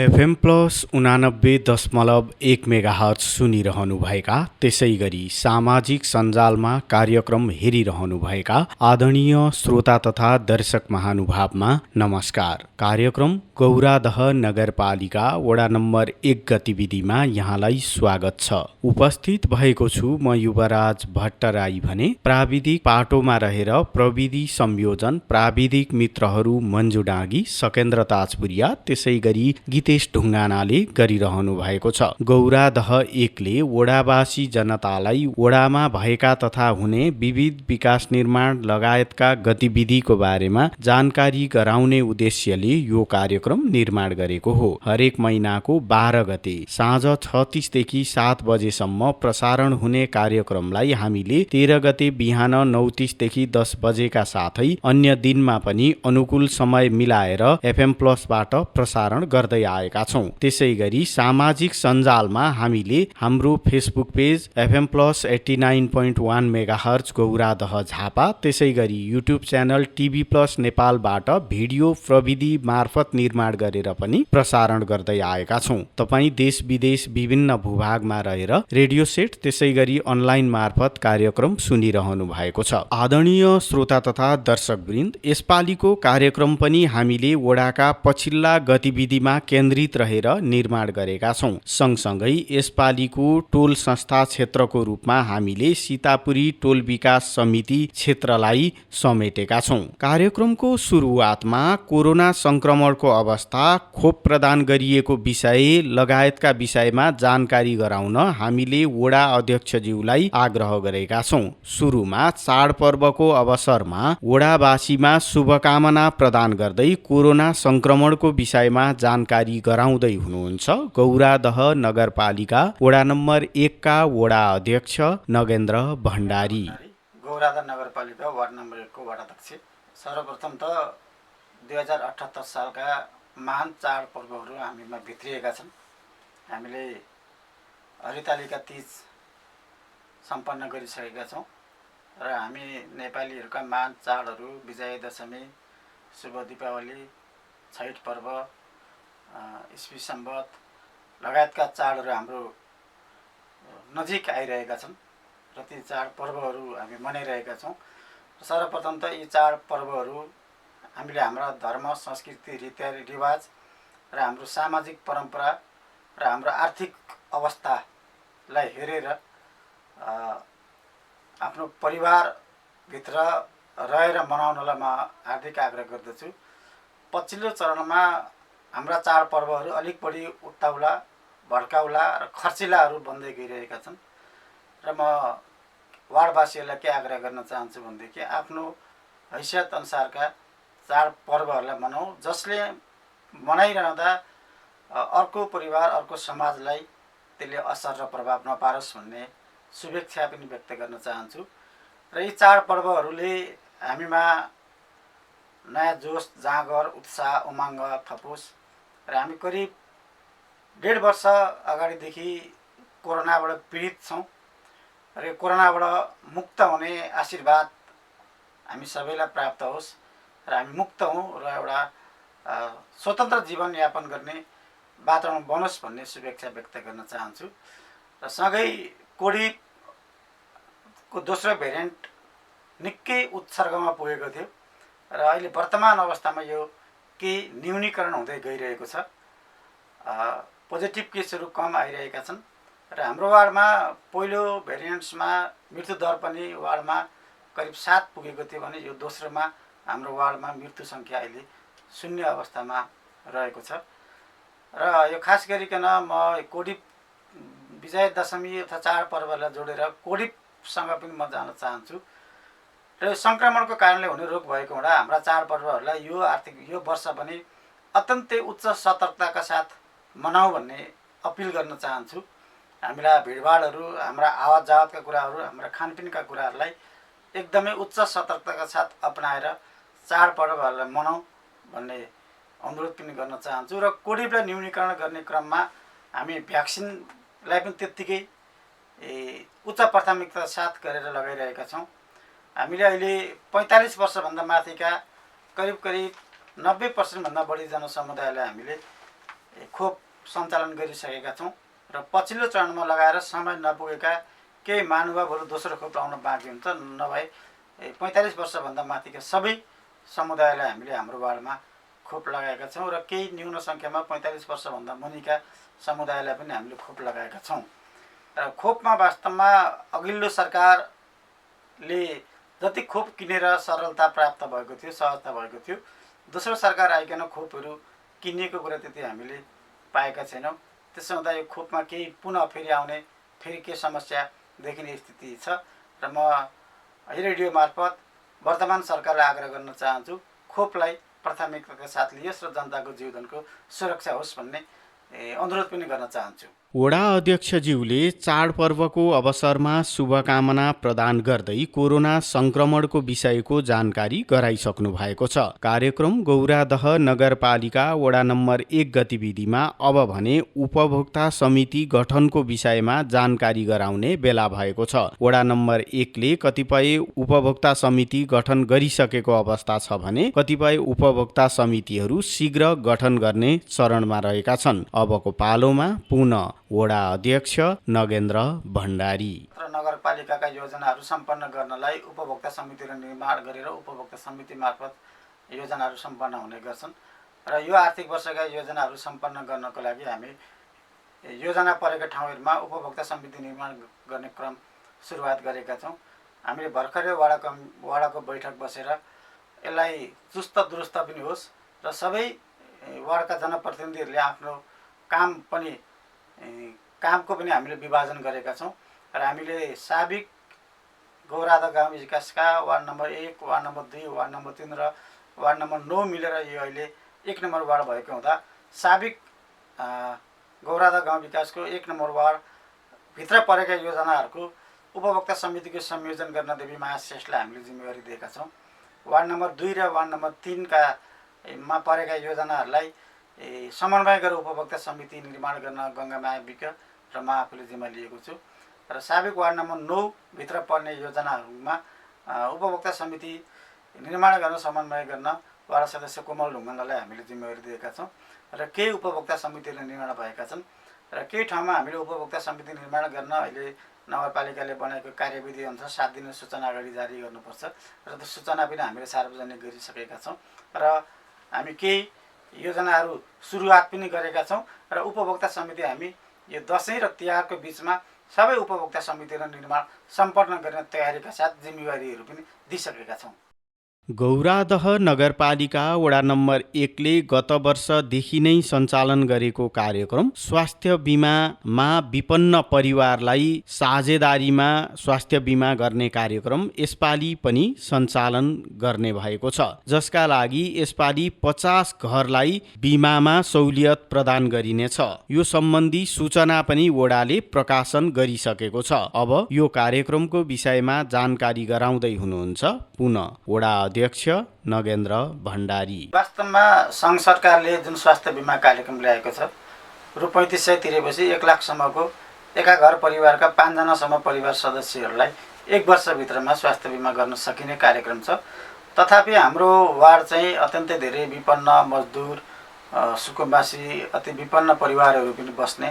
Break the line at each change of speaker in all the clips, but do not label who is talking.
FM plus 89.1 megahertz सुनिरहनुभएका, त्यसै गरी सामाजिक सञ्जालमा कार्यक्रम हेरिरहनुभएका आदरणीय श्रोता तथा दर्शक महानुभावमा नमस्कार। कार्यक्रम गौरादह नगरपालिका वडा नम्बर 1 गतिविधिमा यहाँलाई स्वागत छ। उपस्थित भएको छु म युवराज भट्टराई भने प्राविधिक पाटोमा रहेर प्रविधि संयोजन प्राविधिक मित्रहरू मन्जु डाँगी, सकेन्द्र ताजपुरिया, त्यसै गरी गीतेश ढुङ्गानाले गरिरहनु भएको छ। गौरादह 1 ले वडावासी जनतालाई वडामा भएका तथा हुने विविध विकास निर्माण लगायतका गतिविधिको बारेमा जानकारी गराउने उद्देश्यले यो कार्यक्रम निर्माण गरेको हो। हरेक महिनाको 12 गते साँझ 6:30 देखि 7 बजेसम्म प्रसारण हुने कार्यक्रमलाई हामीले 13 गते बिहान 9:30 देखि 10 बजेका साथै अन्य दिनमा पनि अनुकूल समय मिलाएर एफएम प्लसबाट प्रसारण गर्दै आएका छौं। त्यसै गरी सामाजिक सञ्जालमा हामीले हाम्रो Facebook page FM plus 89.1 megahertz Gauradah Jhapa, त्यसै गरी युट्युब च्यानल टिभी प्लस नेपालबाट भिडियो प्रविधि मार्फत निर्माण गरेर पनि प्रसारण गर्दै आएका छौं। तपाई देश विदेश विभिन्न भूभागमा रहेर रेडियो सेट त्यसै गरी अनलाइन मार्फत कार्यक्रम सुनिरहनु भएको छ। आदरणीय श्रोता तथा दर्शकवृन्द, यसपालिको कार्यक्रम पनि हामीले वडाका पछिल्ला गतिविधिमा केन्द्रित रहेर निर्माण गरेका छौं। सँगसँगै यसपालिको टोल संस्था क्षेत्रको रूपमा हामीले सीतापुरी टोल विकास समिति क्षेत्रलाई समेटेका छौं। कार्यक्रमको सुरुवातमा कोरोना संक्रमणको अवस्था, खोप प्रदान गरिएको विषय लगायतका विषयमा जानकारी गराउन हामीले वडा अध्यक्षज्यूलाई आग्रह गरेका छौं। सुरुमा चाडपर्वको अवसरमा वडावासीमा शुभकामना प्रदान गर्दै कोरोना संक्रमणको विषयमा जानकारी गराउँदै हुनुहुन्छ गौरादह नगरपालिका वडा नम्बर 1 का वडा अध्यक्ष नगेन्द्र भण्डारी।
गौरादह नगरपालिका वार्ड नम्बर 1 को वडा अध्यक्ष। सर्वप्रथम त 2078 सालका महान चाडपर्वहरू हामीमा भित्रिएका छन्। हामीले हरितालिका तीज सम्पन्न गरिसकेका छौँ र हामी नेपालीहरूका महान चाडहरू विजय दशमी, शुभ दीपावली, छैठ पर्व, इस्वी सम्वत लगायतका चाडहरू हाम्रो नजिक आइरहेका छन् र ती चाडपर्वहरू हामी मनाइरहेका छौँ। सर्वप्रथम त यी चाडपर्वहरू हामीले हाम्रा धर्म, संस्कृति, रीतिरिवाज र हाम्रो सामाजिक परम्परा र हाम्रो आर्थिक अवस्थालाई हेरेर आफ्नो परिवारभित्र रहेर मनाउनलाई म हार्दिक आग्रह गर्दछु। पछिल्लो चरणमा हाम्रा चाडपर्वहरू अलिक बढी उत्ताउला, भड्काउला र खर्चिलाहरू बन्दै गइरहेका छन् र म वार्डवासीहरूलाई के आग्रह गर्न चाहन्छु भनेदेखि आफ्नो हैसियत अनुसारका चाडपर्वहरूलाई मनाऊ, जसले मनाइरहँदा अर्को परिवार, अर्को समाजलाई त्यसले असर र प्रभाव नपारोस् भन्ने शुभेच्छा पनि व्यक्त गर्न चाहन्छु। र यी चाडपर्वहरूले हामीमा नयाँ जोस, जाँगर, उत्साह, उमङ्ग थपोस् र हामी करिब 1.5 वर्ष अगाडिदेखि कोरोनाबाट पीडित छौँ र कोरोनाबाट मुक्त हुने आशीर्वाद हामी सबैलाई प्राप्त होस् र हामी मुक्त हौँ र एउटा स्वतन्त्र जीवनयापन गर्ने वातावरण बनोस् भन्ने शुभेच्छा व्यक्त गर्न चाहन्छु। र सँगै कोभिडको दोस्रो भेरिएन्ट निकै उत्सर्गमा पुगेको थियो र अहिले वर्तमान अवस्थामा यो केही न्यूनीकरण हुँदै गइरहेको छ। पोजिटिभ केसहरू कम आइरहेका छन् र हाम्रो वार्डमा पहिलो भेरिएन्ट्समा मृत्युदर पनि वार्डमा करिब 7 पुगेको थियो भने यो दोस्रोमा हाम्रो वार्डमा मृत्यु सङ्ख्या अहिले 0 अवस्थामा रहेको छ। र यो खास गरिकन म कोभिड विजय दशमी अथवा चाडपर्वलाई जोडेर कोभिडसँग पनि म जान चाहन्छु र सङ्क्रमणको कारणले हुने रोग भएको हुँदा हाम्रा चाडपर्वहरूलाई यो वर्ष पनि अत्यन्तै उच्च सतर्कताका साथ मनाऊ भन्ने अपिल गर्न चाहन्छु। हामीलाई भिडभाडहरू, हाम्रा आवत जावतका कुराहरू, हाम्रा खानपिनका कुराहरूलाई एकदमै उच्च सतर्कताका साथ अपनाएर चाडपर्वहरूलाई मनाऊ भन्ने अनुरोध पनि गर्न चाहन्छु। र कोभिडलाई न्यूनीकरण गर्ने क्रममा हामी भ्याक्सिनलाई पनि त्यत्तिकै उच्च प्राथमिकता साथ गरेर लगाइरहेका छौँ। हामीले अहिले 45 वर्षभन्दा माथिका करिब 90% भन्दा बढी जनसमुदायलाई हामीले खोप सञ्चालन गरिसकेका छौँ र पछिल्लो चरणमा लगाएर समय नपुगेका केही महानुभावहरू दोस्रो खोप लाउन बाँकी हुन्छ। नभए 45 वर्षभन्दा माथिका सबै समुदायलाई हामीले हाम्रो वार्डमा खोप लगाएका छौँ र केही न्यून सङ्ख्यामा 45 वर्षभन्दा मुनिका समुदायलाई पनि हामीले खोप लगाएका छौँ। र खोपमा वास्तवमा अघिल्लो सरकारले जति खोप किनेर सरलता प्राप्त भएको थियो, सहजता भएको थियो, दोस्रो सरकार आइकन खोपहरू किनिएको कुरा त्यति हामीले पाएका छैनौँ। त्यसो हुँदा यो खोपमा केही पुनः फेरि आउने, फेरि के समस्या देखिने स्थिति छ र म रेडियो मार्फत वर्तमान सरकारलाई आग्रह गर्न चाहन्छु, खोपलाई प्राथमिकताका साथ लियोस् र जनताको जीवनको सुरक्षा होस् भन्ने अनुरोध पनि गर्न चाहन्छु।
वडा अध्यक्षज्यूले चाडपर्वको अवसरमा शुभकामना प्रदान गर्दै कोरोना संक्रमणको विषयको जानकारी गराइसक्नु भएको छ। कार्यक्रम गौरादह नगरपालिका वडा नम्बर 1 गतिविधिमा अब भने उपभोक्ता समिति गठनको विषयमा जानकारी गराउने बेला भएको छ। वडा नम्बर 1 ले कतिपय उपभोक्ता समिति गठन गरिसकेको अवस्था छ भने कतिपय उपभोक्ता समितिहरू शीघ्र गठन गर्ने चरणमा रहेका छन्। अबको पालोमा पुनः वडा अध्यक्ष नगेन्द्र भण्डारी
र नगरपालिकाका योजनाहरू सम्पन्न गर्नलाई उपभोक्ता समितिहरू निर्माण गरेर उपभोक्ता समिति मार्फत योजनाहरू सम्पन्न हुने गर्छन् र यो आर्थिक वर्षका योजनाहरू सम्पन्न गर्नको लागि हामी योजना परेका ठाउँहरूमा उपभोक्ता समिति निर्माण गर्ने क्रम सुरुवात गरेका छौँ। हामीले भर्खरै वडाको बैठक बसेर यसलाई चुस्त दुरुस्त पनि होस् र सबै वार्डका जनप्रतिनिधिहरूले आफ्नो कामको पनि हामीले विभाजन गरेका छौँ र हामीले साबिक गौरादह गाउँ विकासका ward number 1, ward number 2, ward number 3 र वार्ड नम्बर 9 मिलेर यो अहिले 1 नम्बर वार्ड भएको हुँदा साबिक गौरादह गाउँ विकासको 1 नम्बर वार्ड भित्र परेका योजनाहरूको उपभोक्ता समितिको संयोजन गर्न देवी महाश्रेष्ठलाई हामीले जिम्मेवारी दिएका छौँ। वार्ड नम्बर 2 र वार्ड नम्बर 3 मा परेका योजनाहरूलाई समन्वय गरेर उपभोक्ता समिति निर्माण गर्न गङ्गामाया विक र म आफूले जिम्मा लिएको छु र साबिक वार्ड नम्बर 9 भित्र पर्ने योजनाहरूमा उपभोक्ता समिति निर्माण गर्न समन्वय गर्न वार्ड सदस्य कोमल ढुङ्गानालाई हामीले जिम्मेवारी दिएका छौँ र केही उपभोक्ता समितिहरू निर्माण भएका छन् र केही ठाउँमा हामीले उपभोक्ता समिति निर्माण गर्न अहिले नगरपालिकाले बनाएको कार्यविधि अनुसार 7 दिन सूचना अगाडि जारी गर्नुपर्छ र त्यो सूचना पनि हामीले सार्वजनिक गरिसकेका छौँ र हामी केही योजनाहरू सुरुवात पनि गरेका छौँ र उपभोक्ता समिति हामी यो दसैँ र तिहारको बिचमा सबै उपभोक्ता समितिहरू निर्माण सम्पन्न गर्ने तयारीका साथ जिम्मेवारीहरू पनि दिइसकेका छौँ।
गौरादह नगरपालिका वडा नम्बर 1 ले गत वर्षदेखि नै सञ्चालन गरेको कार्यक्रम स्वास्थ्य बिमामा विपन्न परिवारलाई साझेदारीमा स्वास्थ्य बिमा गर्ने कार्यक्रम यसपालि पनि सञ्चालन गर्ने भएको छ, जसका लागि यसपालि 50 घरलाई बिमामा सहुलियत प्रदान गरिनेछ। यो सम्बन्धी सूचना पनि वडाले प्रकाशन गरिसकेको छ। अब यो कार्यक्रमको विषयमा जानकारी गराउँदै हुनुहुन्छ पुनः वडा अध्यक्ष नगेन्द्र भण्डारी।
वास्तवमा सङ्घ सरकारले जुन स्वास्थ्य बिमा कार्यक्रम ल्याएको छ, रु 3500 तिरेपछि 1 लाखसम्मको एका घर परिवारका 5 जनासम्म परिवार सदस्यहरूलाई 1 वर्षभित्रमा स्वास्थ्य बिमा गर्न सकिने कार्यक्रम छ। तथापि हाम्रो वार्ड चाहिँ अत्यन्तै धेरै विपन्न मजदुर सुकुम्बासी अति विपन्न परिवारहरू पनि बस्ने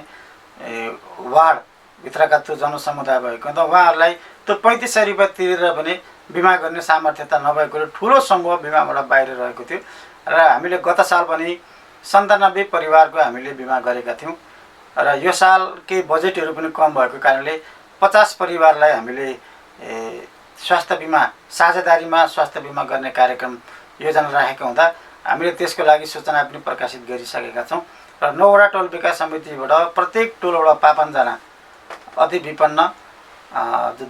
वार्डभित्रका त्यो जनसमुदाय भएको त उहाँहरूलाई त्यो 3500 रुपियाँ तिरेर पनि बिमा गर्ने सामर्थ्यता नभएको ठुलो समूह बिमाबाट बाहिर रहेको थियो र हामीले गत साल पनि 97 परिवारको हामीले बिमा गरेका थियौँ र यो साल केही बजेटहरू पनि कम भएको कारणले 50 परिवारलाई हामीले स्वास्थ्य बिमा साझेदारीमा स्वास्थ्य बिमा गर्ने कार्यक्रम योजना राखेका हुँदा हामीले त्यसको लागि सूचना पनि प्रकाशित गरिसकेका छौँ र 9 वटा टोल विकास समितिबाट प्रत्येक टोलबाट 55 जना अति विपन्न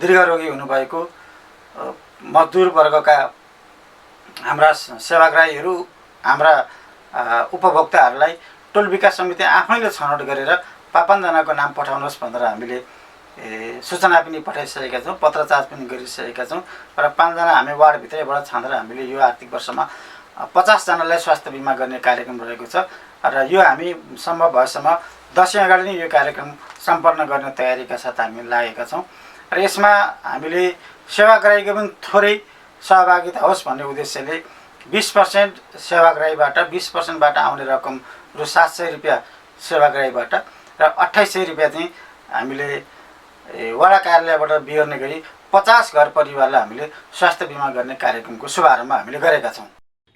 दीर्घरोगी हुनुभएको मजदुर वर्गका हाम्रा सेवाग्राहीहरू हाम्रा उपभोक्ताहरूलाई टोल विकास समिति आफैले छनौट गरेर 55 जनाको नाम पठाउनुहोस् भनेर हामीले सूचना पनि पठाइसकेका छौँ, पत्रचार पनि गरिसकेका छौँ र 5 जना हामी वार्डभित्रैबाट छानेर हामीले यो आर्थिक वर्षमा 50 जनालाई स्वास्थ्य बिमा गर्ने कार्यक्रम रहेको छ र यो हामी सम्भव भएसम्म दसैँ अगाडि नै यो कार्यक्रम सम्पन्न गर्ने तयारीका साथ हामी लागेका छौँ र यसमा हामीले सेवाग्राहीको पनि थोरै सहभागिता होस् भन्ने उद्देश्यले 20% सेवाग्राहीबाट 20%बाट आउने रकम रु 700 रुपियाँ सेवाग्राहीबाट र 2800 रुपियाँ चाहिँ हामीले वडा कार्यालयबाट बिहोर्ने गरी 50 घर परिवारलाई हामीले स्वास्थ्य बिमा गर्ने कार्यक्रमको शुभारम्भ हामीले गरेका छौँ।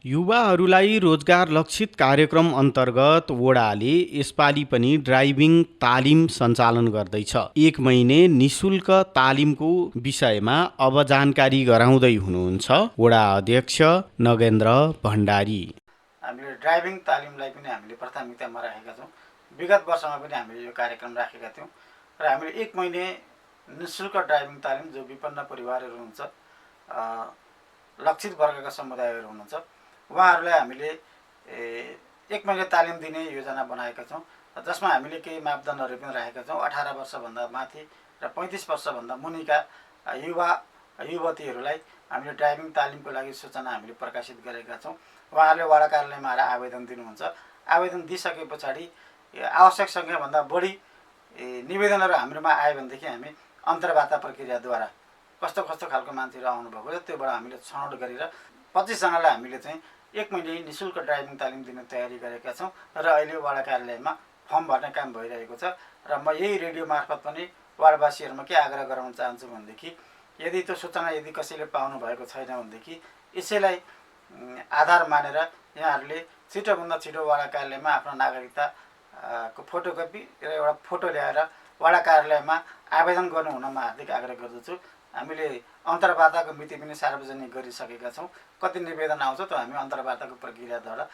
युवाहरूलाई रोजगार लक्षित कार्यक्रम अन्तर्गत वडाले यसपालि पनि ड्राइभिङ तालिम सञ्चालन गर्दैछ। 1 महिने निशुल्क तालिमको विषयमा अब जानकारी गराउँदै हुनुहुन्छ वडा अध्यक्ष नगेन्द्र भण्डारी।
हामीले ड्राइभिङ तालिमलाई पनि हामीले प्राथमिकतामा राखेका छौँ। विगत वर्षमा पनि हामीले यो कार्यक्रम राखेका थियौँ र हामीले 1 महिने निशुल्क ड्राइभिङ तालिम जो विपन्न परिवारहरू हुनुहुन्छ, लक्षित वर्गका समुदायहरू हुनुहुन्छ, उहाँहरूलाई हामीले 1 महिना तालिम दिने योजना बनाएका छौँ, जसमा हामीले केही मापदण्डहरू पनि राखेका छौँ। 18 वर्षभन्दा माथि र 35 वर्षभन्दा मुनिका युवा युवतीहरूलाई हामीले ड्राइभिङ तालिमको लागि सूचना हामीले प्रकाशित गरेका छौँ। उहाँहरूले वडा कार्यालयमा आएर आवेदन दिनुहुन्छ। आवेदन दिइसके पछाडि आवश्यक सङ्ख्याभन्दा बढी निवेदनहरू हाम्रोमा आयो भनेदेखि हामी अन्तर्वार्ता प्रक्रियाद्वारा कस्तो कस्तो खालको मान्छेहरू आउनुभएको छ त्योबाट हामीले छनौट गरेर 25 जनालाई हामीले चाहिँ 1 महिने निशुल्क ड्राइभिङ तालिम दिने तयारी गरेका छौँ र अहिले वडा कार्यालयमा फर्म भर्ने काम भइरहेको छ। र म यही रेडियो मार्फत पनि वार्डवासीहरूमा के आग्रह गराउन चाहन्छु भनेदेखि यदि त्यो सूचना यदि कसैले पाउनु भएको छैन भनेदेखि यसैलाई आधार मानेर यहाँहरूले छिटोभन्दा छिटो वडा कार्यालयमा आफ्नो नागरिकता को फोटोकपी र एउटा फोटो ल्याएर वडा कार्यालयमा आवेदन गर्नु हुन म हार्दिक आग्रह गर्दछु। हामीले अन्तर्वार्ताको मिति पनि सार्वजनिक गरिसकेका छौँ। कति निवेदन आउँछ त हामी अन्तर्वार्ताको प्रक्रियाद्वारा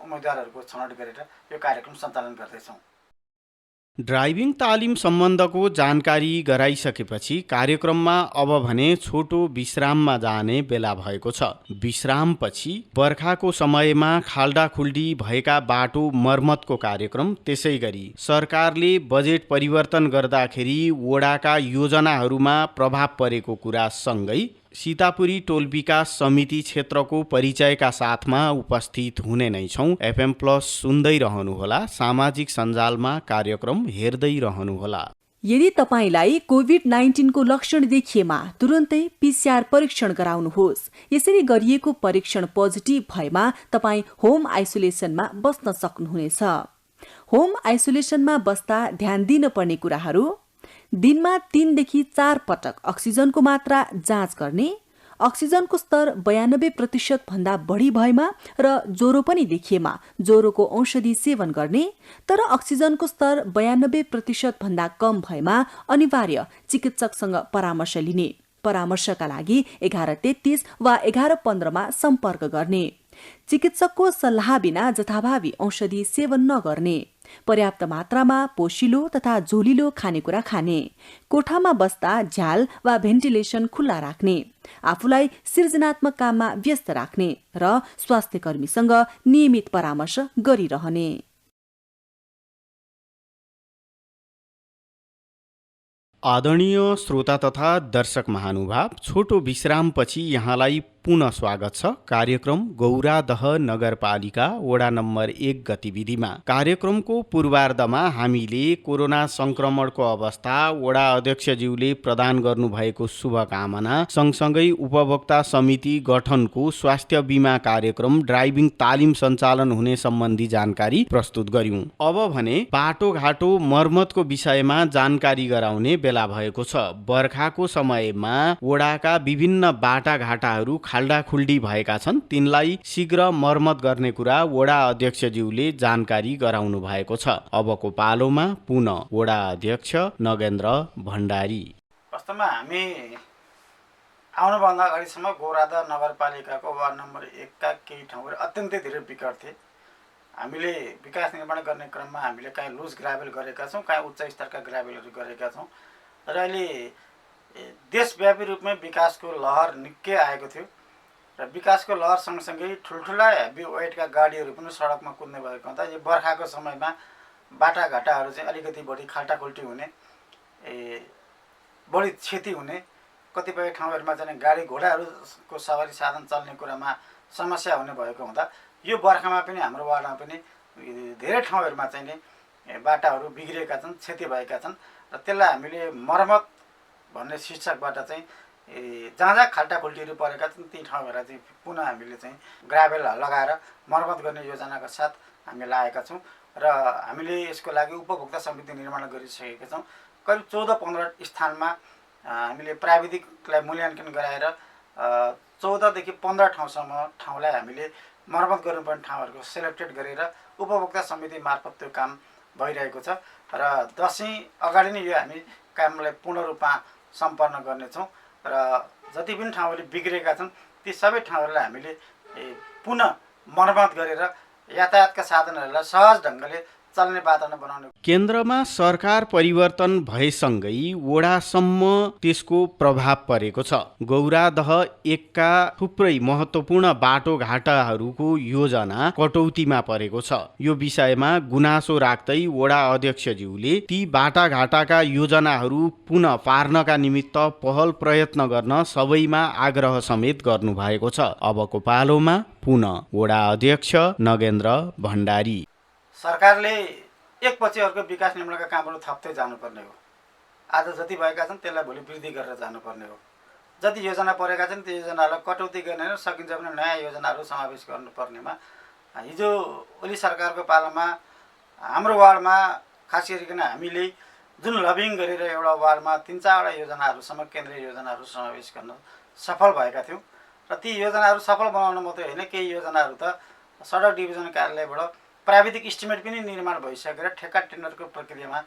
उम्मेदवारहरूको छनौट गरेर यो कार्यक्रम सञ्चालन गर्दैछौँ।
ड्राइभिङ तालिम सम्बन्धको जानकारी गराइसकेपछि कार्यक्रममा अब भने छोटो विश्राममा जाने बेला भएको छ। विश्रामपछि बर्खाको समयमा खाल्डाखुल्डी भएका बाटो मर्मतको कार्यक्रम, त्यसै गरी सरकारले बजेट परिवर्तन गर्दाखेरि वडाका योजनाहरूमा प्रभाव परेको कुरा सँगै सीतापुरी टोल विकास समिति क्षेत्रको परिचयका साथमा उपस्थित हुने नै छौँ। FM प्लस सुन्दै रहनुहोला, सामाजिक सञ्जालमा कार्यक्रम हेर्दै रहनुहोला।
यदि तपाईलाई कोभिड-19 को लक्षण देखिएमा तुरुन्तै PCR परीक्षण गराउनुहोस्। यसरी गरिएको परीक्षण पोजिटिभ भएमा तपाईँ होम आइसोलेसनमा बस्न सक्नुहुनेछ। होम आइसोलेसनमा बस्दा ध्यान दिनुपर्ने कुराहरू: दिनमा 3 देखि 4 पटक अक्सिजनको मात्रा जाँच गर्ने, अक्सिजनको स्तर 92% भन्दा बढी भएमा र ज्वरो पनि देखिएमा ज्वरोको औषधि सेवन गर्ने, तर अक्सिजनको स्तर 92% भन्दा कम भएमा अनिवार्य चिकित्सकसँग परामर्श लिने। परामर्शका लागि 1133 वा 1115 मा सम्पर्क गर्ने। चिकित्सकको सल्लाह बिना जथाभावी औषधि सेवन नगर्ने। पर्याप्त मात्रामा पोषिलो तथा झोलिलो खानेकुरा खाने। कोठामा बस्दा झ्याल वा भेन्टिलेसन खुल्ला राख्ने। आफूलाई सृजनात्मक काममा व्यस्त राख्ने र स्वास्थ्य कर्मीसँग नियमित परामर्श गरिरहने।
आदरणीय श्रोता तथा दर्शक महानुभाव, छोटो विश्रामपछि यहाँलाई पुनः स्वागत छ कार्यक्रम गौरादह नगरपालिका वडा नम्बर 1 गतिविधिमा। कार्यक्रमको पूर्वार्धमा हामीले कोरोना संक्रमणको अवस्था, वडा अध्यक्षज्यूले प्रदान गर्नुभएको शुभकामना सँगसँगै उपभोक्ता समिति गठनको स्वास्थ्य बिमा कार्यक्रम ड्राइभिङ तालिम सञ्चालन हुने सम्बन्धी जानकारी प्रस्तुत गर्यौं। अब भने बाटोघाटो मर्मतको विषयमा जानकारी गराउने बेला भएको छ। बर्खाको समयमा वडाका विभिन्न बाटाघाटाहरू खाल्डाखुल्डी भएका छन्। तिनलाई शीघ्र मर्मत गर्ने कुरा वडा अध्यक्षज्यूले जानकारी गराउनु भएको छ। अबको पालोमा पुनः वडा अध्यक्ष नगेन्द्र भण्डारी।
वास्तवमा हामी आउनुभन्दा अगाडिसम्म गौरादह नगरपालिकाको वार्ड नम्बर 1 का केही ठाउँहरू अत्यन्तै धेरै विकट थिए। हामीले विकास निर्माण गर्ने क्रममा हामीले कहीँ लुज ग्राभेल गरेका छौँ, कहीँ उच्च स्तरका ग्राभेलहरू गरेका छौँ र अहिले देशव्यापी रूपमा विकासको लहर निकै आएको थियो र विकासको लहर सँगसँगै ठुल्ठुला हेभी वेटका गाडीहरू पनि सडकमा कुद्ने भएको हुँदा यो बर्खाको समयमा बाटाघाटाहरू चाहिँ अलिकति बढी खाल्टाखुल्टी हुने, बढी क्षति हुने, कतिपय ठाउँहरूमा चाहिँ गाडी घोडाहरूको सवारी साधन चल्ने कुरामा समस्या हुने भएको हुँदा यो बर्खामा पनि हाम्रो वार्डमा पनि धेरै ठाउँहरूमा चाहिँ नि बाटाहरू बिग्रिएका छन्, क्षति भएका छन् र त्यसलाई हामीले मर्मत भन्ने शीर्षकबाट चाहिँ जहाँ जहाँ खाल्टाखुल्टीहरू परेका छन् ती ठाउँहरूलाई चाहिँ पुनः हामीले चाहिँ ग्राभेल लगाएर मर्मत गर्ने योजनाका साथ हामी लागेका छौँ। र हामीले यसको लागि उपभोक्ता समिति निर्माण गरिसकेका छौँ। करिब 14-15 स्थानमा हामीले प्राविधिकलाई मूल्याङ्कन गराएर 14 देखि 15 ठाउँलाई हामीले मर्मत गर्नुपर्ने ठाउँहरूको सेलेक्टेड गरेर उपभोक्ता समिति मार्फत त्यो काम भइरहेको छ र दसैँ अगाडि नै यो हामी कामलाई पूर्ण रूपमा सम्पन्न गर्नेछौँ र जति पनि ठाउँहरूले बिग्रेका छन् ती सबै ठाउँहरूलाई हामीले पुनः मर्मत गरेर यातायातका साधनहरूलाई सहज ढङ्गले चल्ने वातावरण बनाउने।
केन्द्रमा सरकार परिवर्तन भएसँगै वडासम्म त्यसको प्रभाव परेको छ। गौरादह 1 का थुप्रै महत्त्वपूर्ण बाटोघाटाहरूको योजना कटौतीमा परेको छ। यो विषयमा गुनासो राख्दै वडा अध्यक्षज्यूले ती बाटाघाटाका योजनाहरू पुनः पार्नका निमित्त पहल प्रयत्न गर्न सबैमा आग्रह समेत गर्नुभएको छ। अबको पालोमा पुनः वडा अध्यक्ष नगेन्द्र भण्डारी।
सरकारले एकपछि अर्को विकास निर्माणका कामहरू थप्दै जानुपर्ने हो। आज जति भएका छन् त्यसलाई भोलि वृद्धि गरेर जानुपर्ने हो। जति योजना परेका छन् त्यो योजनालाई कटौती गर्ने र सकिन्छ भने नयाँ योजनाहरू समावेश गर्नुपर्नेमा हिजो ओली सरकारको पालामा हाम्रो वार्डमा खास गरिकन हामीले जुन लबिङ गरेर एउटा वार्डमा 3-4 योजनाहरूसम्म केन्द्रीय योजनाहरू समावेश गर्न सफल भएका थियौँ र ती योजनाहरू सफल बनाउन मात्रै होइन, केही योजनाहरू त सडक डिभिजन कार्यालयबाट प्राविधिक इस्टिमेट पनि निर्माण भइसकेर ठेक्का टेन्डरको प्रक्रियामा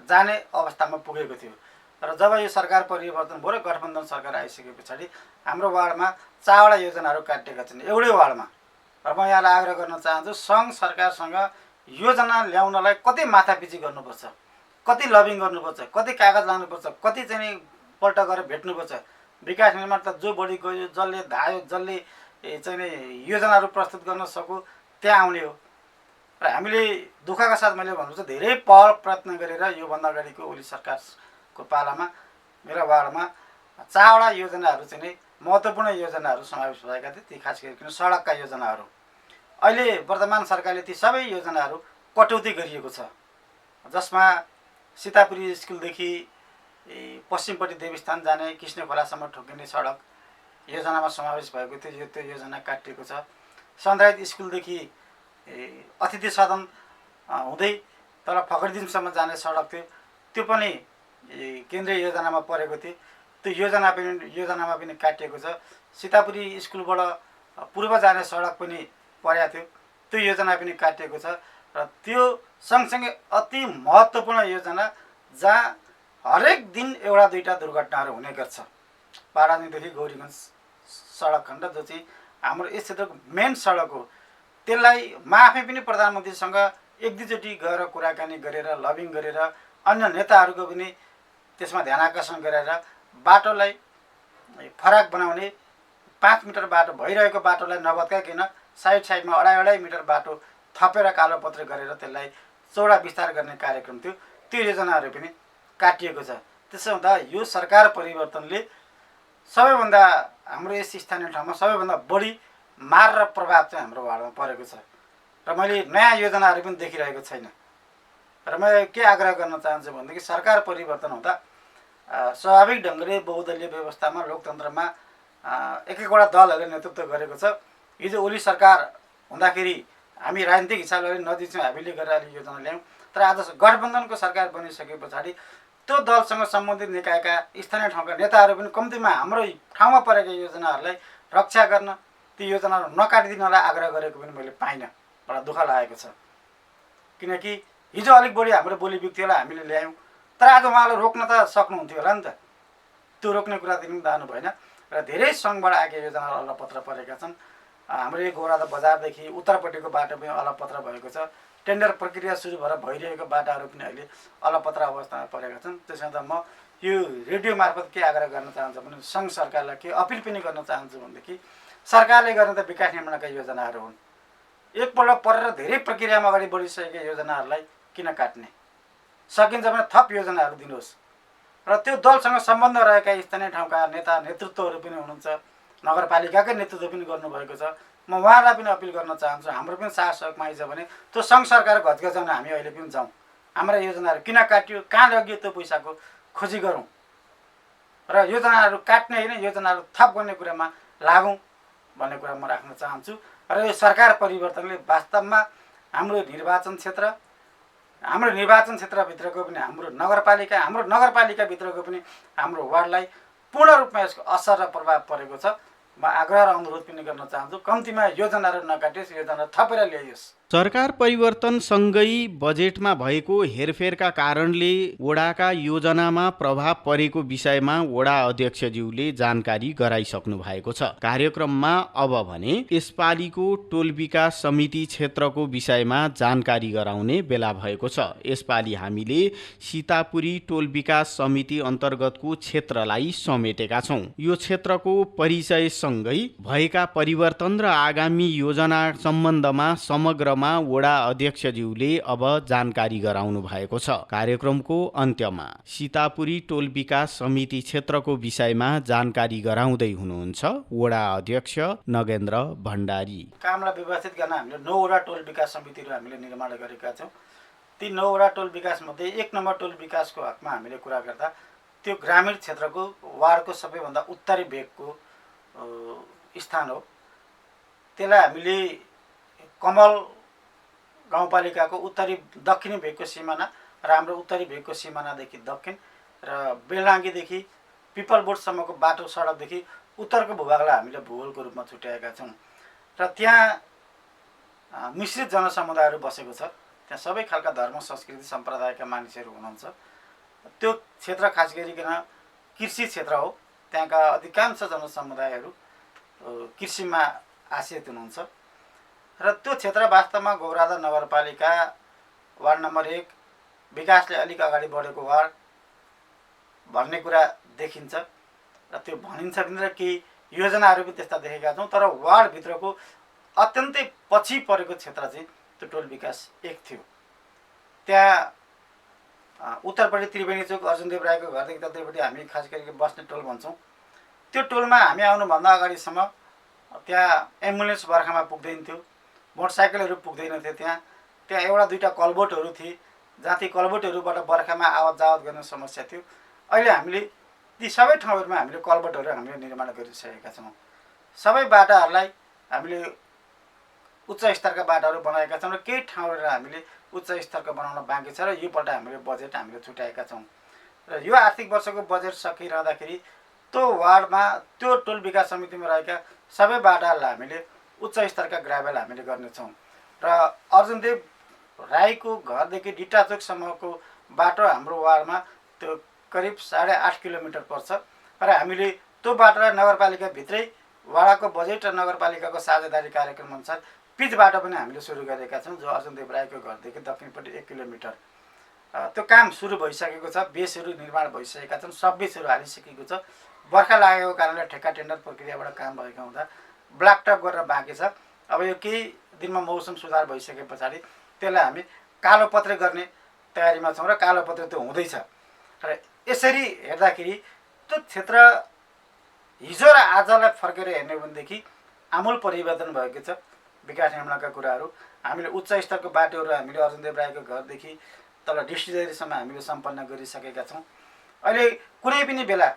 जाने अवस्थामा पुगेको थियो र जब यो सरकार परिवर्तन भयो र गठबन्धन सरकार आइसके पछाडि हाम्रो वार्डमा 4वटा योजनाहरू काटिएका छन् एउटै वार्डमा। र म यहाँलाई आग्रह गर्न चाहन्छु, सङ्घ सरकारसँग योजना ल्याउनलाई कति माथापिची गर्नुपर्छ, कति लबिङ गर्नुपर्छ, कति कागज लानुपर्छ, कति चाहिँ पल्ट गरेर भेट्नुपर्छ। विकास निर्माण त जो बढी गयो, जसले धायो, जसले चाहिँ योजनाहरू प्रस्तुत गर्न सक्यो त्यहाँ आउने हो। र हामीले दुःखका साथ मैले भन्नुपर्छ धेरै पहल प्रयत्न गरेर योभन्दा अगाडिको ओली सरकारको पालामा मेरो वार्डमा 4वटा योजनाहरू चाहिँ नै महत्त्वपूर्ण योजनाहरू समावेश भएका थिए। ती खास गरिकन सडकका योजनाहरू। अहिले वर्तमान सरकारले ती सबै योजनाहरू कटौती गरिएको छ, जसमा सीतापुरी स्कुलदेखि पश्चिमपट्टि देवीस्थान जाने कृष्ण खोलासम्म ठोकिने सडक योजनामा समावेश भएको थियो। त्यो योजना काटिएको छ। सनराइज स्कुलदेखि अतिथि सदन हुँदै तल फकरदिनसम्म जाने सडक थियो, त्यो पनि केन्द्रीय योजनामा परेको थियो। त्यो योजनामा पनि काटिएको छ। सीतापुरी स्कुलबाट पूर्व जाने सडक पनि परेको थियो, त्यो योजना पनि काटिएको छ। र त्यो सँगसँगै अति महत्त्वपूर्ण योजना जहाँ हरेक दिन एउटा-दुईटा दुर्घटनाहरू हुने गर्छ, पाडानीदेखि गौरीगञ्ज सडक खण्ड जो चाहिँ हाम्रो यस क्षेत्रको मेन सडक हो, त्यसलाई म आफै पनि प्रधानमन्त्रीसँग 1-2 चोटि गएर कुराकानी गरेर लबिङ गरेर अन्य नेताहरूको पनि त्यसमा ध्यान आकर्षण गरेर बाटोलाई फराक बनाउने, 5 मिटर बाटो भइरहेको बाटोलाई नभत्काइकन साइडमा 2.5 मिटर बाटो थपेर कालोपत्र गरेर त्यसलाई चौडा विस्तार गर्ने कार्यक्रम थियो। त्यो योजनाहरू पनि काटिएको छ। त्यसो हुँदा यो सरकार परिवर्तनले सबैभन्दा हाम्रो यस स्थानीय ठाउँमा सबैभन्दा बढी मार र प्रभाव चाहिँ हाम्रो वार्डमा परेको छ र मैले नयाँ योजनाहरू पनि देखिरहेको छैन। र म के आग्रह गर्न चाहन्छु भनेदेखि सरकार परिवर्तन हुँदा स्वाभाविक ढङ्गले बहुदलीय व्यवस्थामा लोकतन्त्रमा एक-एकवटा दलहरूले नेतृत्व गरेको छ। हिजो ओली सरकार हुँदाखेरि हामी राजनीतिक हिसाबले नजिक हामीले गरेर योजना ल्यायौँ, तर आज गठबन्धनको सरकार बनिसके पछाडि त्यो दलसँग सम्बन्धित निकायका स्थानीय ठाउँका नेताहरू पनि कम्तीमा हाम्रो ठाउँमा परेका योजनाहरूलाई रक्षा गर्न, ती योजनाहरू नकाटिदिनलाई आग्रह गरेको पनि मैले पाइनँ। बडा दुःख लागेको छ, किनकि हिजो अलिक बढी हाम्रो बोली व्यक्तिहरूलाई हामीले ल्यायौँ, तर आज उहाँले रोक्न त सक्नुहुन्थ्यो होला नि त। त्यो रोक्ने कुरादेखि पनि जानु भएन र धेरै सङ्घबाट आएका योजनाहरू अलपत्र परेका छन्। हाम्रो यो गौरादह बजारदेखि उत्तरपट्टिको बाटो पनि अलपत्र भएको छ। टेन्डर प्रक्रिया सुरु भएर भइरहेको बाटाहरू पनि अहिले अलपत्र अवस्थामा परेका छन्। त्यसमा त म यो रेडियो मार्फत के आग्रह गर्न चाहन्छु भने सङ्घ सरकारलाई के अपिल पनि गर्न चाहन्छु भनेदेखि सरकारले गर्ने त विकास निर्माणका योजनाहरू हुन्, एकपल्ट परेर धेरै प्रक्रियामा अगाडि बढिसकेका योजनाहरूलाई किन काट्ने? सकिन्छ भने थप योजनाहरू दिनुहोस्। र त्यो दलसँग सम्बन्ध रहेका स्थानीय ठाउँका नेता नेतृत्वहरू पनि हुनुहुन्छ, नगरपालिकाकै नेतृत्व पनि गर्नुभएको छ। म उहाँलाई पनि अपिल गर्न चाहन्छु, हाम्रो पनि साथ सहयोग मागिन्छ भने त्यो सङ्घ सरकार घचघचाउन हामी अहिले पनि जाउँ। हाम्रा योजनाहरू किन काटियो, कहाँ लगियो, त्यो पैसाको खोजी गरौँ र योजनाहरू काट्ने होइन योजनाहरू थप गर्ने कुरामा लागौँ भन्ने कुरा म राख्न चाहन्छु। र यो सरकार परिवर्तनले वास्तवमा हाम्रो निर्वाचन क्षेत्र हाम्रो निर्वाचन क्षेत्रभित्रको पनि हाम्रो नगरपालिकाभित्रको पनि हाम्रो वार्डलाई पूर्ण रूपमा यसको असर र प्रभाव परेको छ। म आग्रह र अनुरोध पनि गर्न चाहन्छु, कम्तीमा योजनाहरू नकाटियोस्, योजना थपेर ल्याइयोस्।
सरकार परिवर्तनसँगै बजेटमा भएको हेरफेरका कारणले वडाका योजनामा प्रभाव परेको विषयमा वडा अध्यक्षज्यूले जानकारी गराइसक्नु भएको छ। कार्यक्रममा अब भने यसपालिको टोल विकास समिति क्षेत्रको विषयमा जानकारी गराउने बेला भएको छ। यसपालि हामीले सीतापुरी टोल विकास समिति अन्तर्गतको क्षेत्रलाई समेटेका छौँ। यो क्षेत्रको परिचयसँगै भएका परिवर्तन र आगामी योजना सम्बन्धमा समग्र वडा अध्यक्षज्यूले अब जानकारी गराउनु भएको छ। कार्यक्रमको अन्त्यमा सीतापुरी टोल विकास समिति क्षेत्रको विषयमा जानकारी गराउँदै हुनुहुन्छ वडा अध्यक्ष नगेन्द्र भण्डारी।
कामलाई व्यवस्थित गर्न हामीले 9 वटा टोल विकास समितिहरू हामीले निर्माण गरेका छौँ। ती 9 वटा टोल विकास मध्ये 1 नम्बर टोल विकासको हकमा हामीले कुरा गर्दा त्यो ग्रामीण क्षेत्रको वार्डको सबैभन्दा उत्तरी भेगको स्थान हो। त्यसलाई हामीले कमल गाउँपालिकाको उत्तरी दक्षिणी भेगको सिमाना र हाम्रो उत्तरी भेगको सिमानादेखि दक्षिण र बेलडाङ्गीदेखि पिपलबोटसम्मको बाटो सडकदेखि उत्तरको भूभागलाई हामीले भूगोलको रूपमा छुट्याएका छौँ। र त्यहाँ मिश्रित जनसमुदायहरू बसेको छ। त्यहाँ सबै खालका धर्म, संस्कृति, सम्प्रदायका मानिसहरू हुनुहुन्छ। त्यो क्षेत्र खास गरिकन कृषि क्षेत्र हो। त्यहाँका अधिकांश जनसमुदायहरू कृषिमा आश्रित हुनुहुन्छ र त्यो क्षेत्र वास्तवमा गौराधा नगरपालिका वार्ड नम्बर 1 विकासले अलिक अगाडि बढेको वार्ड भन्ने कुरा देखिन्छ र त्यो भनिन्छ पनि र केही योजनाहरू पनि त्यस्ता देखेका छौँ। तर वार्डभित्रको अत्यन्तै पछि परेको क्षेत्र चाहिँ त्यो टोल विकास 1 थियो। त्यहाँ उत्तरपट्टि त्रिवेणी चोक अर्जुनदेव राईको घरदेखि तल्लोपट्टि हामी खास गरी बस्ने टोल भन्छौँ। त्यो टोलमा हामी आउनुभन्दा अगाडिसम्म त्यहाँ एम्बुलेन्स बर्खामा पुग्दैन थियो, मोटरसाइकलहरू पुग्दैनथे। त्यहाँ एउटा दुईवटा कलबोटहरू थिए जहाँ ती कलबोटहरूबाट बर्खामा आवत जावत गर्ने समस्या थियो। अहिले हामीले ती सबै ठाउँहरूमा हामीले कलबोटहरू हामीले निर्माण गरिसकेका छौँ। सबै बाटाहरूलाई हामीले उच्च स्तरका बाटाहरू बनाएका छौँ र केही ठाउँहरू हामीले उच्च स्तरको बनाउन बाँकी छ र योपल्ट हामीले बजेट हामीले छुट्याएका छौँ। र यो आर्थिक वर्षको बजेट सकिरहँदाखेरि त्यो वार्डमा त्यो टोल विकास समितिमा रहेका सबै बाटाहरूलाई हामीले उच्च स्तरका ग्राभेल हामीले गर्नेछौँ र अर्जुनदेव राईको घरदेखि डिटा चोकसम्मको बाटो हाम्रो वार्डमा त्यो करिब 8.5 किलोमिटर पर्छ र हामीले त्यो बाटोलाई नगरपालिकाभित्रै वाडाको बजेट र नगरपालिकाको साझेदारी कार्यक्रम अनुसार पिच बाटो पनि हामीले सुरु गरेका छौँ, जो अर्जुनदेव राईको घरदेखि दक्षिणपट्टि 1 किलोमिटर। त्यो काम सुरु भइसकेको छ। बेसहरू निर्माण भइसकेका छन्, सबबेसहरू हालिसकेको छ। बर्खा लागेको कारणले ठेक्का टेन्डर प्रक्रियाबाट काम भएको हुँदा ब्ल्याक टप गरेर बाँकी छ। अब यो केही दिनमा मौसम सुधार भइसके पछाडि त्यसलाई हामी कालोपत्रे गर्ने तयारीमा छौँ र कालोपत्रे त्यो हुँदैछ। र यसरी हेर्दाखेरि त्यो क्षेत्र हिजो र आजलाई फर्केर हेर्ने हो भनेदेखि आमूल परिवर्तन भएको छ। विकास निर्माणका कुराहरू हामीले उच्च स्तरको बाटोहरू हामीले अर्जुनदेव राईको घरदेखि तल डिस्ट्रिक्टसम्म हामीले सम्पन्न गरिसकेका छौँ। अहिले कुनै पनि बेला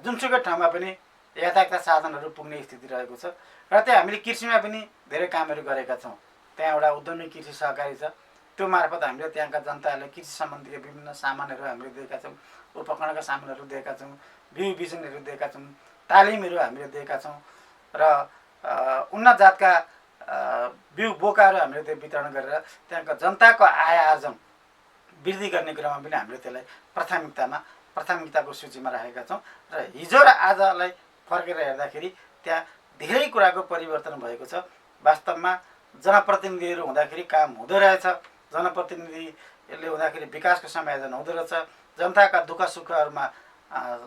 जुनसुकै ठाउँमा पनि यातायातका साधनहरू पुग्ने स्थिति रहेको छ र त्यहाँ हामीले कृषिमा पनि धेरै कामहरू गरेका छौँ। त्यहाँ एउटा उद्यमी कृषि सहकारी छ। त्यो मार्फत हामीले त्यहाँका जनताहरूलाई कृषि सम्बन्धी विभिन्न सामानहरू हामीले दिएका छौँ, उपकरणका सामानहरू दिएका छौँ, बिउ बिजनहरू दिएका छौँ, तालिमहरू हामीले दिएका छौँ र उन्नत जातका बिउ बोकाहरू हामीले त्यो वितरण गरेर त्यहाँका जनताको आय आर्जन वृद्धि गर्ने क्रममा पनि हामीले त्यसलाई प्राथमिकताको सूचीमा राखेका छौँ। र हिजो र आजलाई फर्केर हेर्दाखेरि त्यहाँ धेरै कुराको परिवर्तन भएको छ। वास्तवमा जनप्रतिनिधिहरू हुँदाखेरि काम हुँदो रहेछ, जनप्रतिनिधिले हुँदाखेरि विकासको समायोजन हुँदो रहेछ, जनताका दुःख सुखहरूमा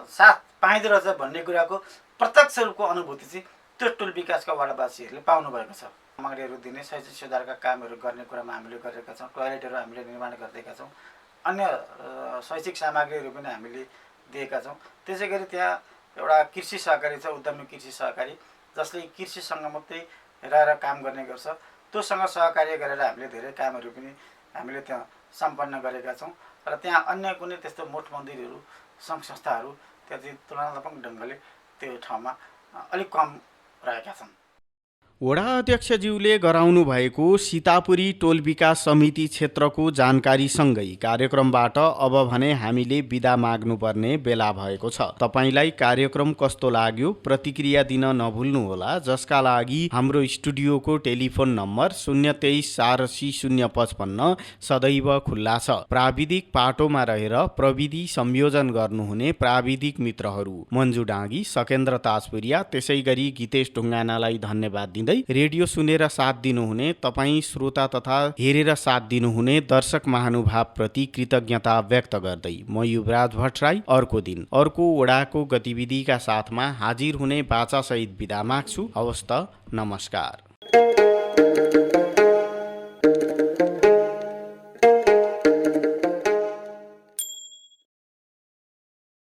साथ पाइँदो रहेछ भन्ने कुराको प्रत्यक्ष रूपको अनुभूति चाहिँ त्यो टोल विकासका वाडावासीहरूले पाउनु भएको छ। सामग्रीहरू दिने, शैक्षिक सुधारका कामहरू गर्ने कुरामा हामीले गरेका छौँ। टोयलेटहरू हामीले निर्माण गरिदिएका छौँ। अन्य शैक्षिक सामग्रीहरू पनि हामीले दिएका छौँ। त्यसै गरी त्यहाँ एउटा कृषि सहकारी छ, उद्यमी कृषि सहकारी, जसले कृषिसँग मात्रै रहेर काम गर्ने गर्छ। त्योसँग सहकार्य गरेर हामीले धेरै कामहरू पनि हामीले त्यहाँ सम्पन्न गरेका छौँ। र त्यहाँ अन्य कुनै त्यस्तो मठ मन्दिरहरू, सङ्घ संस्थाहरू त्यहाँ चाहिँ तुलनात्मक ढङ्गले त्यो ठाउँमा अलिक कम रहेका छन्।
वडा अध्यक्षज्यूले गराउनु भएको सीतापुरी टोल विकास समिति क्षेत्रको जानकारीसँगै कार्यक्रमबाट अब भने हामीले बिदा माग्नुपर्ने बेला भएको छ। तपाईलाई कार्यक्रम कस्तो लाग्यो प्रतिक्रिया दिन नभुल्नुहोला, जसका लागि हाम्रो स्टुडियोको टेलिफोन नम्बर 023 480 055 सदैव खुल्ला छ। प्राविधिक पाटोमा रहेर प्रविधि संयोजन गर्नुहुने प्राविधिक मित्रहरू मन्जु डाँगी, सकेन्द्र ताजपुरिया, त्यसै गरी गीतेश ढुङ्गानालाई धन्यवाद दिँदै रेडियो सुनेर साथ दिनुहुने तपाईँ श्रोता तथा हेरेर साथ दिनुहुने दर्शक महानुभाव प्रति कृतज्ञता व्यक्त गर्दै म युवराज भट्टराई अर्को दिन अर्को वडाको गतिविधिका साथमा हाजिर हुने बाचासहित बिदा माग्छु। हवस् त, नमस्कार।